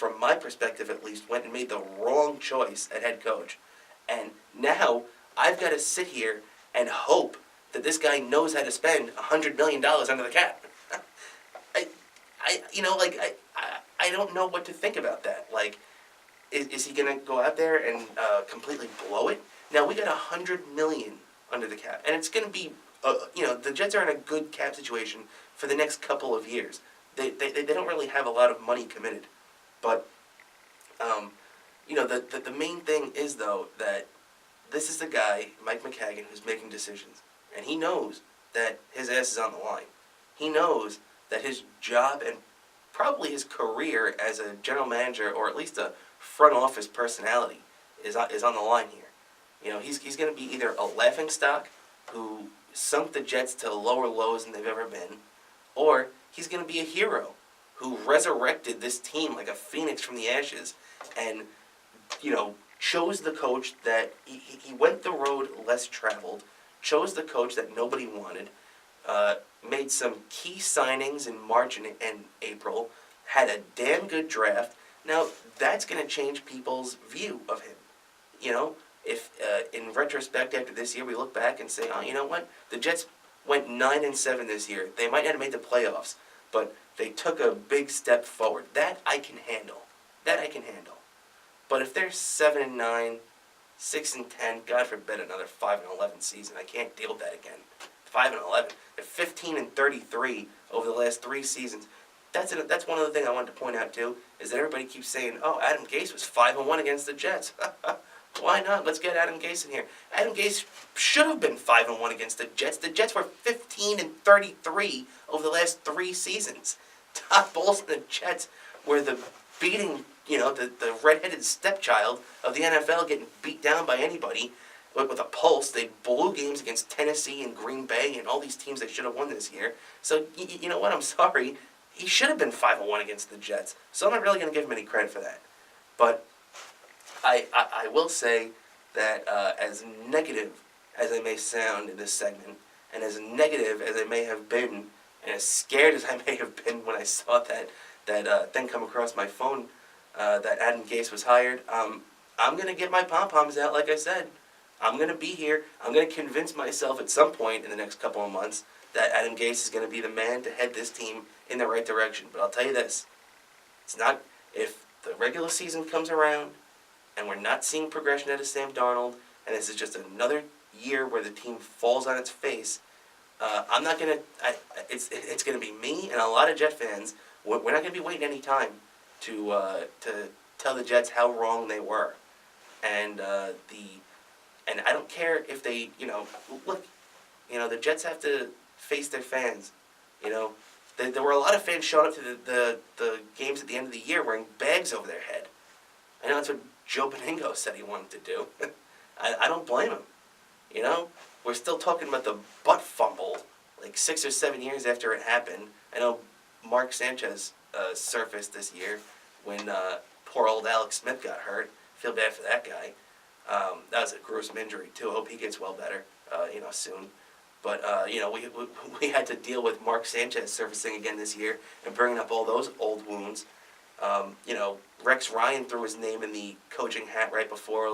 from my perspective at least, went and made the wrong choice at head coach. And now I've got to sit here and hope that this guy knows how to spend $100 million under the cap. I don't know what to think about that. Like, is he going to go out there and completely blow it? Now, we got $100 million under the cap, and it's going to be, the Jets are in a good cap situation for the next couple of years. They don't really have a lot of money committed, but the main thing is though that this is the guy, Mike McCagan, who's making decisions, and he knows that his ass is on the line. He knows that his job and probably his career as a general manager, or at least a front office personality, is on the line here. He's going to be either a laughingstock who sunk the Jets to lower lows than they've ever been, or he's going to be a hero who resurrected this team like a phoenix from the ashes and, chose the coach that he went the road less traveled, chose the coach that nobody wanted, made some key signings in March and April, had a damn good draft. Now, that's going to change people's view of him. If in retrospect after this year we look back and say, oh, you know what? The Jets went 9-7 this year. They might not have made the playoffs, but they took a big step forward. That I can handle. But if they're 7-9, 6-10, God forbid another 5-11 season, I can't deal with that again. 5-11. They're 15-33 over the last 3 seasons. That's one of the things I wanted to point out too, is that everybody keeps saying, oh, Adam Gase was 5-1 against the Jets. Why not? Let's get Adam Gase in here. Adam Gase should have been 5-1 against the Jets. The Jets were 15-33 over the last 3 seasons. Todd Bowles and the Jets were the beating, the redheaded stepchild of the NFL, getting beat down by anybody with a pulse. They blew games against Tennessee and Green Bay and all these teams they should have won this year. So, you know what? I'm sorry. He should have been 5-1 against the Jets. So I'm not really going to give him any credit for that. But I will say that as negative as I may sound in this segment, and as negative as I may have been, and as scared as I may have been when I saw that thing come across my phone, that Adam Gase was hired, I'm going to get my pom-poms out, like I said. I'm going to be here. I'm going to convince myself at some point in the next couple of months that Adam Gase is going to be the man to head this team in the right direction. But I'll tell you this. It's not, if the regular season comes around and we're not seeing progression out of Sam Darnold, and this is just another year where the team falls on its face, I'm not going to, it's going to be me and a lot of Jet fans. We're not going to be waiting any time to tell the Jets how wrong they were. And I don't care if they, look, the Jets have to face their fans. There were a lot of fans showing up to the games at the end of the year wearing bags over their head. I know that's what Joe Beningo said he wanted to do. I don't blame him. We're still talking about the butt fumble like 6 or 7 years after it happened. I know Mark Sanchez surfaced this year when poor old Alex Smith got hurt. Feel bad for that guy. That was a gruesome injury too. I hope he gets well better, soon. But we had to deal with Mark Sanchez surfacing again this year and bringing up all those old wounds. Rex Ryan threw his name in the coaching hat right before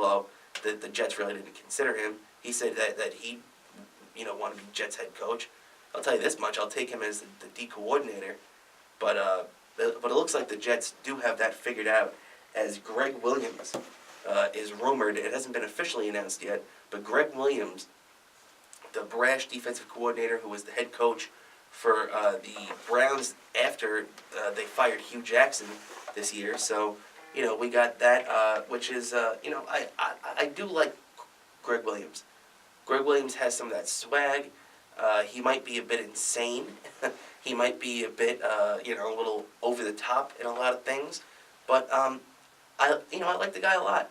the Jets really didn't consider him. He said that he wanted to be Jets head coach. I'll tell you this much: I'll take him as the D coordinator. But it looks like the Jets do have that figured out, as Greg Williams is rumored. It hasn't been officially announced yet, but Greg Williams, the brash defensive coordinator who was the head coach for the Browns after they fired Hugh Jackson this year. So, we got that, which is, I do like Greg Williams. Greg Williams has some of that swag. He might be a bit insane. He might be a bit, a little over the top in a lot of things. But, I like the guy a lot.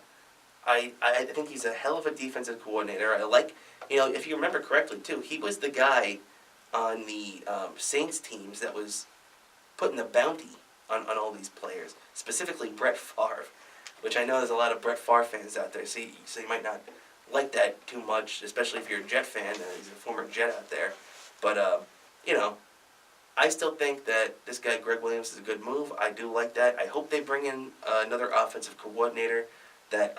I think he's a hell of a defensive coordinator. I like, if you remember correctly, too, he was the guy on the Saints teams that was putting the bounty on all these players, specifically Brett Favre, which I know there's a lot of Brett Favre fans out there, so you might not like that too much, especially if you're a Jet fan. He's a former Jet out there. But, I still think that this guy Greg Williams is a good move. I do like that. I hope they bring in another offensive coordinator that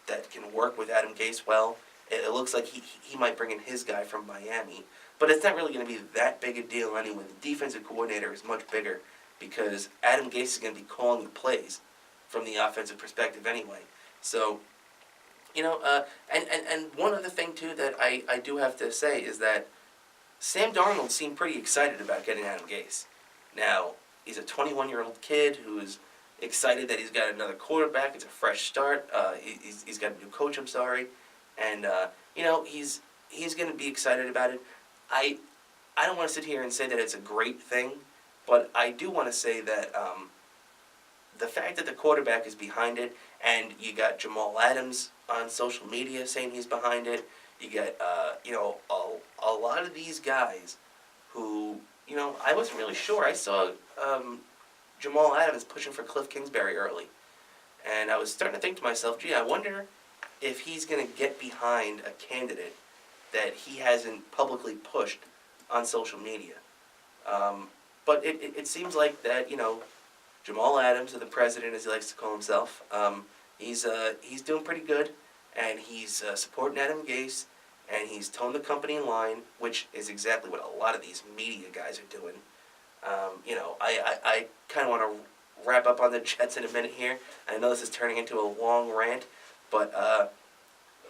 that can work with Adam Gase well. It looks like he might bring in his guy from Miami, but it's not really going to be that big a deal anyway. The defensive coordinator is much bigger because Adam Gase is going to be calling the plays from the offensive perspective anyway. So, and one other thing too that I do have to say is that Sam Darnold seemed pretty excited about getting Adam Gase. Now, he's a 21-year-old kid who's excited that he's got another quarterback. It's a fresh start. He's got a new coach, I'm sorry. And, he's going to be excited about it. I don't want to sit here and say that it's a great thing, but I do want to say that the fact that the quarterback is behind it, and you got Jamal Adams on social media saying he's behind it, you get, a lot of these guys who, I wasn't really sure. I saw Jamal Adams pushing for Cliff Kingsbury early. And I was starting to think to myself, gee, I wonder if he's going to get behind a candidate that he hasn't publicly pushed on social media. But it seems like that, Jamal Adams, or the president as he likes to call himself, he's doing pretty good. And he's supporting Adam Gase, and he's towing the company in line, which is exactly what a lot of these media guys are doing. I kind of want to wrap up on the Jets in a minute here. I know this is turning into a long rant, but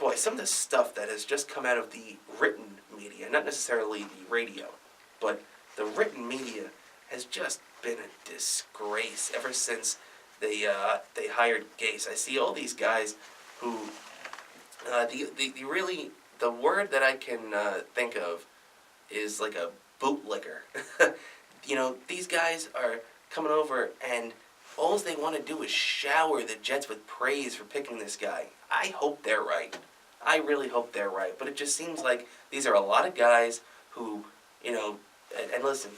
boy, some of the stuff that has just come out of the written media, not necessarily the radio, but the written media has just been a disgrace ever since they hired Gase. I see all these guys who the word that I can think of is like a bootlicker. These guys are coming over and all they want to do is shower the Jets with praise for picking this guy. I hope they're right. I really hope they're right. But it just seems like these are a lot of guys who, and listen,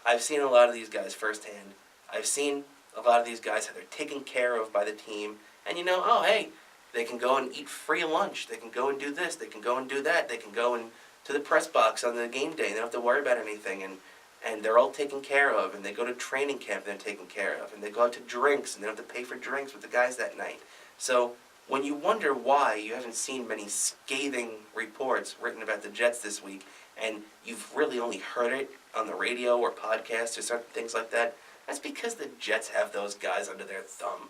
I've seen a lot of these guys firsthand. I've seen a lot of these guys how they're taken care of by the team. And hey, they can go and eat free lunch. They can go and do this. They can go and do that. They can go and to the press box on the game day. They don't have to worry about anything. And they're all taken care of. And they go to training camp and they're taken care of. And they go out to drinks and they don't have to pay for drinks with the guys that night. So when you wonder why you haven't seen many scathing reports written about the Jets this week, and you've really only heard it on the radio or podcasts or certain things like that, that's because the Jets have those guys under their thumb.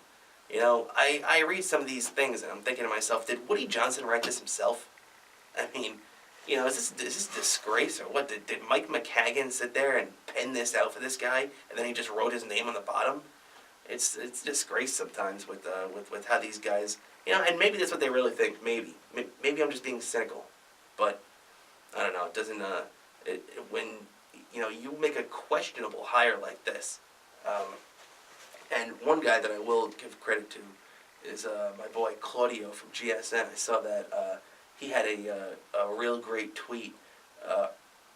I read some of these things and I'm thinking to myself, did Woody Johnson write this himself? I mean, is this disgrace or what? Did Mike McCagan sit there and pen this out for this guy and then he just wrote his name on the bottom? It's a disgrace sometimes with how these guys, and maybe that's what they really think. Maybe I'm just being cynical, but I don't know. It doesn't. When you make a questionable hire like this. And one guy that I will give credit to is my boy Claudio from GSN. I saw that he had a real great tweet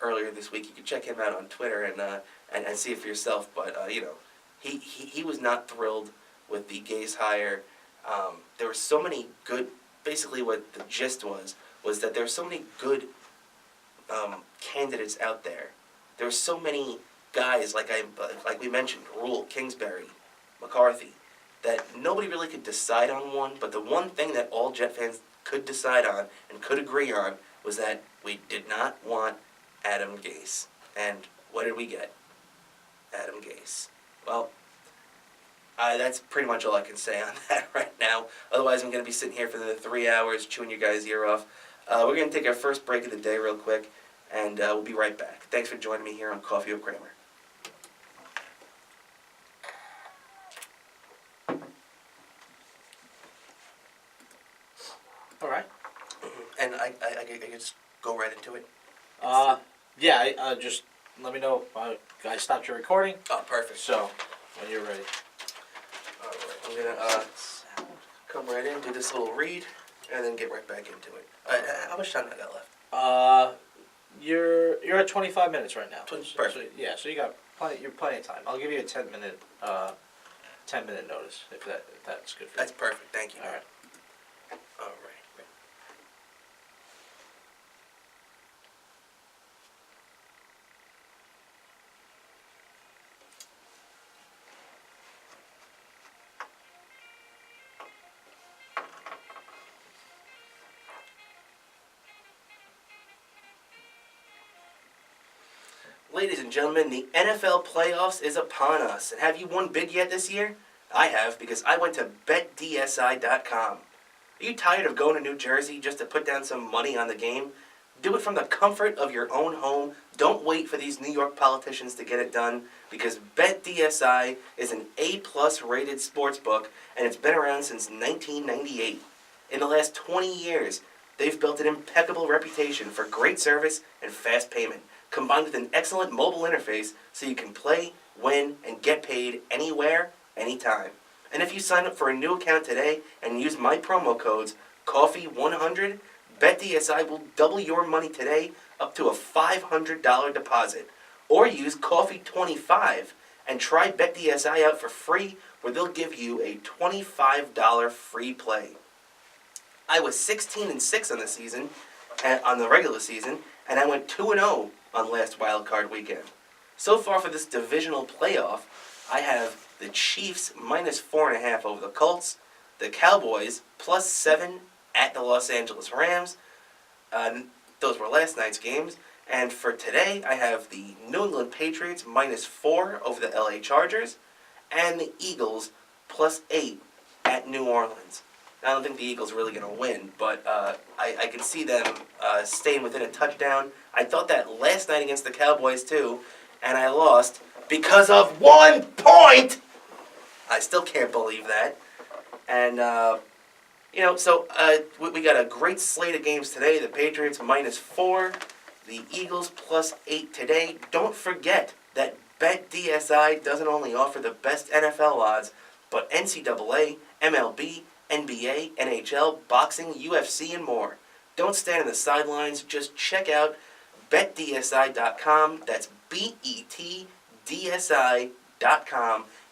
earlier this week. You can check him out on Twitter and see it for yourself. But he was not thrilled with the Gase hire. There were so many good. Basically, what the gist was that there were so many good candidates out there. There were so many guys like we mentioned, Rule, Kingsbury, McCarthy, that nobody really could decide on one, but the one thing that all Jet fans could decide on and could agree on was that we did not want Adam Gase. And what did we get? Adam Gase. Well, that's pretty much all I can say on that right now. Otherwise, I'm going to be sitting here for the 3 hours chewing your guys' ear off. We're going to take our first break of the day real quick, and we'll be right back. Thanks for joining me here on Coffee with Cramer. All right. And I can just go right into it? Just let me know. I stopped your recording. Oh, perfect. So, when you're ready. All right. I'm going to come right in, do this little read, and then get right back into it. How much time do I got left? You're at 25 minutes right now. Perfect. So you got plenty of time. I'll give you a 10-minute notice if that's good for you. That's perfect. Thank you. All right. All right. Ladies and gentlemen, the NFL playoffs is upon us. And have you won big yet this year? I have, because I went to betdsi.com. Are you tired of going to New Jersey just to put down some money on the game? Do it from the comfort of your own home. Don't wait for these New York politicians to get it done, because BetDSI is an A-plus rated sports book, and it's been around since 1998. In the last 20 years, they've built an impeccable reputation for great service and fast payment, combined with an excellent mobile interface so you can play, win, and get paid anywhere, anytime. And if you sign up for a new account today and use my promo codes COFFEE100, BetDSI will double your money today up to a $500 deposit. Or use COFFEE25 and try BetDSI out for free, where they'll give you a $25 free play. I was 16-6 on the season, on the regular season, and I went 2-0 on last wild card weekend. So far for this divisional playoff, I have the Chiefs minus 4.5 over the Colts, the Cowboys plus 7 at the Los Angeles Rams. Those were last night's games. And for today, I have the New England Patriots minus 4 over the LA Chargers, and the Eagles plus 8 at New Orleans. I don't think the Eagles are really going to win, but I can see them staying within a touchdown. I thought that last night against the Cowboys too, and I lost because of 1 point! I still can't believe that. And, so we got a great slate of games today. The Patriots minus 4, the Eagles plus 8 today. Don't forget that BetDSI doesn't only offer the best NFL odds, but NCAA, MLB, NBA, NHL, boxing, UFC, and more. Don't stand on the sidelines. Just check out betdsi.com. That's betdsi.com.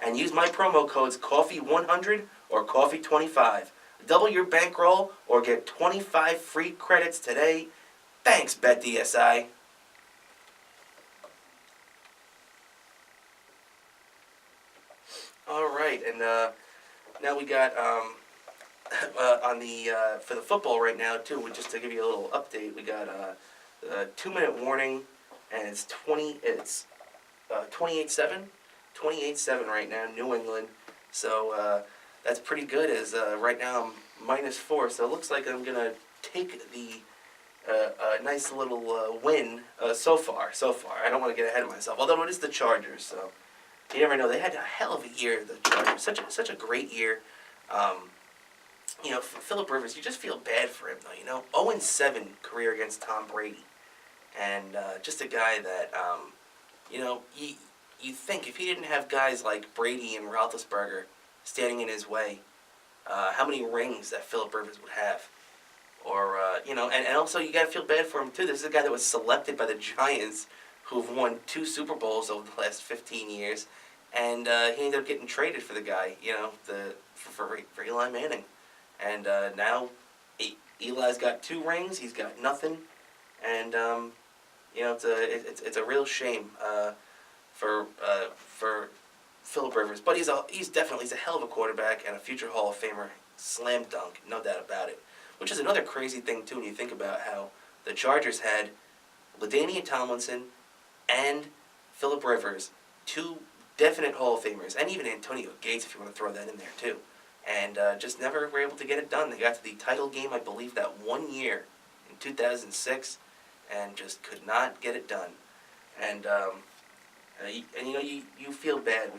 And use my promo codes COFFEE100 or COFFEE25. Double your bankroll or get 25 free credits today. Thanks, BetDSI. All right, and now we got for the football right now too. Just to give you a little update, we got a 2-minute warning, and it's 28-7, 28-7 right now, New England. So that's pretty good. As right now I'm minus 4, so it looks like I'm gonna take the nice little win so far. I don't want to get ahead of myself, although it is the Chargers, so you never know. They had a hell of a year, the Chargers. Such a great year. Philip Rivers, you just feel bad for him, though. 0-7 career against Tom Brady, and just a guy that you think if he didn't have guys like Brady and Roethlisberger standing in his way, how many rings that Philip Rivers would have. Or, and also you got to feel bad for him, too. This is a guy that was selected by the Giants, who've won 2 Super Bowls over the last 15 years, and he ended up getting traded for the guy, for Eli Manning. And now Eli's got 2 rings, he's got nothing, and, it's a real shame for Philip Rivers. But he's definitely a hell of a quarterback and a future Hall of Famer, slam dunk, no doubt about it. Which is another crazy thing, too, when you think about how the Chargers had LaDainian Tomlinson and Philip Rivers, 2 definite Hall of Famers, and even Antonio Gates, if you want to throw that in there, too. And just never were able to get it done. They got to the title game, I believe, that 1 year in 2006, and just could not get it done. And you feel bad when